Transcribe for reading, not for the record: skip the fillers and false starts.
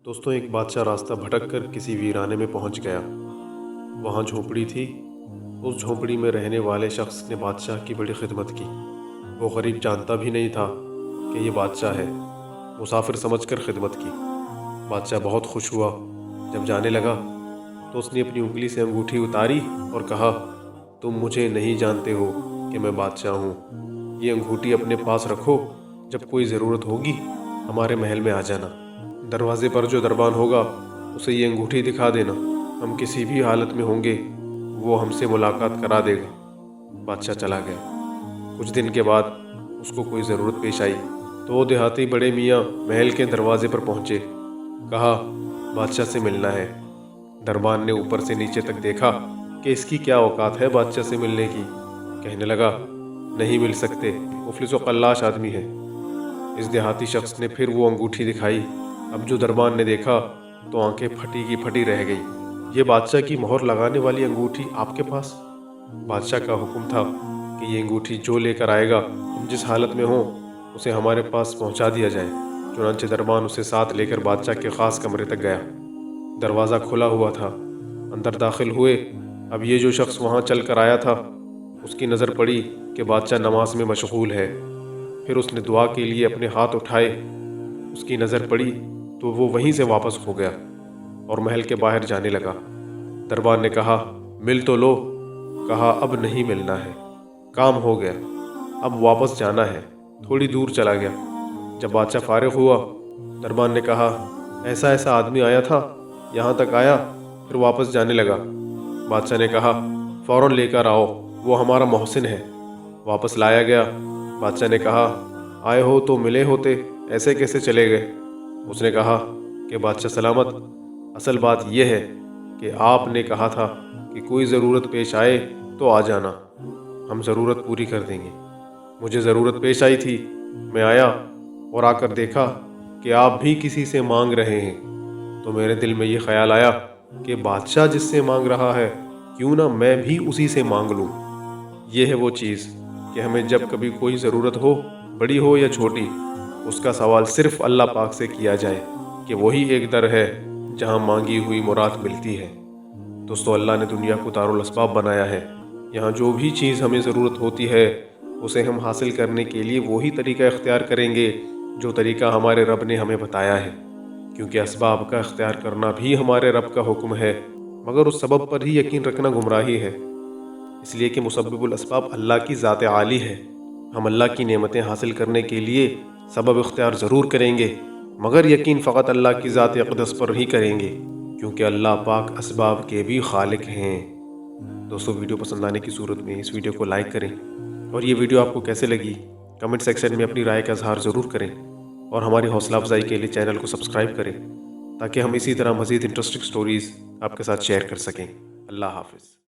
दोस्तों, एक बादशाह रास्ता भटक कर किसी वीराने में पहुंच गया। वहां झोंपड़ी थी। उस झोंपड़ी में रहने वाले शख्स ने बादशाह की बड़ी खिदमत की। वो गरीब जानता भी नहीं था कि ये बादशाह है। मुसाफिर समझकर खिदमत की। बादशाह बहुत खुश हुआ। जब जाने लगा तो उसने अपनी उंगली से अंगूठी उतारी और कहा, तुम मुझे नहीं जानते हो कि मैं बादशाह हूँ। ये अंगूठी अपने पास रखो, जब कोई ज़रूरत होगी हमारे महल में आ जाना। दरवाजे पर जो दरबान होगा उसे ये अंगूठी दिखा देना। हम किसी भी हालत में होंगे वो हमसे मुलाकात करा देगा। बादशाह चला गया। कुछ दिन के बाद उसको कोई ज़रूरत पेश आई तो वो देहाती बड़े मियाँ महल के दरवाजे पर पहुँचे। कहा, बादशाह से मिलना है। दरबान ने ऊपर से नीचे तक देखा कि इसकी क्या औकात है बादशाह से मिलने की। कहने लगा, नहीं मिल सकते, मुफलिस व कल्लाश आदमी है। इस देहाती शख्स ने फिर वो अंगूठी दिखाई। अब जो दरबान ने देखा तो आंखें फटी की फटी रह गई। ये बादशाह की मोहर लगाने वाली अंगूठी आपके पास? बादशाह का हुक्म था कि ये अंगूठी जो लेकर आएगा, हम जिस हालत में हों उसे हमारे पास पहुंचा दिया जाए। चुनांचे दरबान उसे साथ लेकर बादशाह के खास कमरे तक गया। दरवाज़ा खुला हुआ था। अंदर दाखिल हुए। अब ये जो शख्स वहाँ चल कर आया था उसकी नज़र पड़ी कि बादशाह नमाज में मशगूल है। फिर उसने दुआ के लिए अपने हाथ उठाए। उसकी नज़र पड़ी तो वो वहीं से वापस हो गया और महल के बाहर जाने लगा। दरबार ने कहा, मिल तो लो। कहा, अब नहीं मिलना है, काम हो गया, अब वापस जाना है। थोड़ी दूर चला गया। जब बादशाह फारिग हुआ, दरबार ने कहा, ऐसा ऐसा आदमी आया था, यहाँ तक आया फिर वापस जाने लगा। बादशाह ने कहा, फ़ौरन लेकर आओ, वो हमारा मोहसिन है। वापस लाया गया। बादशाह ने कहा, आए हो तो मिले होते, ऐसे कैसे चले गए? उसने कहा कि बादशाह सलामत, असल बात यह है कि आपने कहा था कि कोई ज़रूरत पेश आए तो आ जाना, हम ज़रूरत पूरी कर देंगे। मुझे ज़रूरत पेश आई थी, मैं आया और आकर देखा कि आप भी किसी से मांग रहे हैं, तो मेरे दिल में ये ख्याल आया कि बादशाह जिससे मांग रहा है क्यों ना मैं भी उसी से मांग लूँ। ये है वो चीज़ कि हमें जब कभी कोई ज़रूरत हो, बड़ी हो या छोटी, उसका सवाल सिर्फ अल्लाह पाक से किया जाए कि वही एक दर है जहाँ मांगी हुई मुराद मिलती है। दोस्तों, अल्लाह ने दुनिया को दारुल असबाब बनाया है। यहाँ जो भी चीज़ हमें ज़रूरत होती है उसे हम हासिल करने के लिए वही तरीका इख्तियार करेंगे जो तरीका हमारे रब ने हमें बताया है, क्योंकि असबाब का इख्तियार करना भी हमारे रब का हुक्म है, मगर उस सबब पर ही यकीन रखना गुमराही है। इसलिए कि मुसब्बिबुल असबाब अल्लाह की ज़ात आली है। हम अल्लाह की नेमतें हासिल करने के लिए सबब इख्तियार ज़रूर करेंगे, मगर यकीन फ़कत अल्लाह की ज़ात अक़दस पर ही करेंगे, क्योंकि अल्लाह पाक असबाब के भी खालिक हैं। दोस्तों, वीडियो पसंद आने की सूरत में इस वीडियो को लाइक करें और ये वीडियो आपको कैसे लगी कमेंट सेक्शन में अपनी राय का इज़हार ज़रूर करें और हमारी हौसला अफजाई के लिए चैनल को सब्सक्राइब करें ताकि हम इसी तरह मज़ीद इंटरेस्टिंग स्टोरीज़ आपके साथ शेयर कर सकें। अल्लाह हाफ़िज़।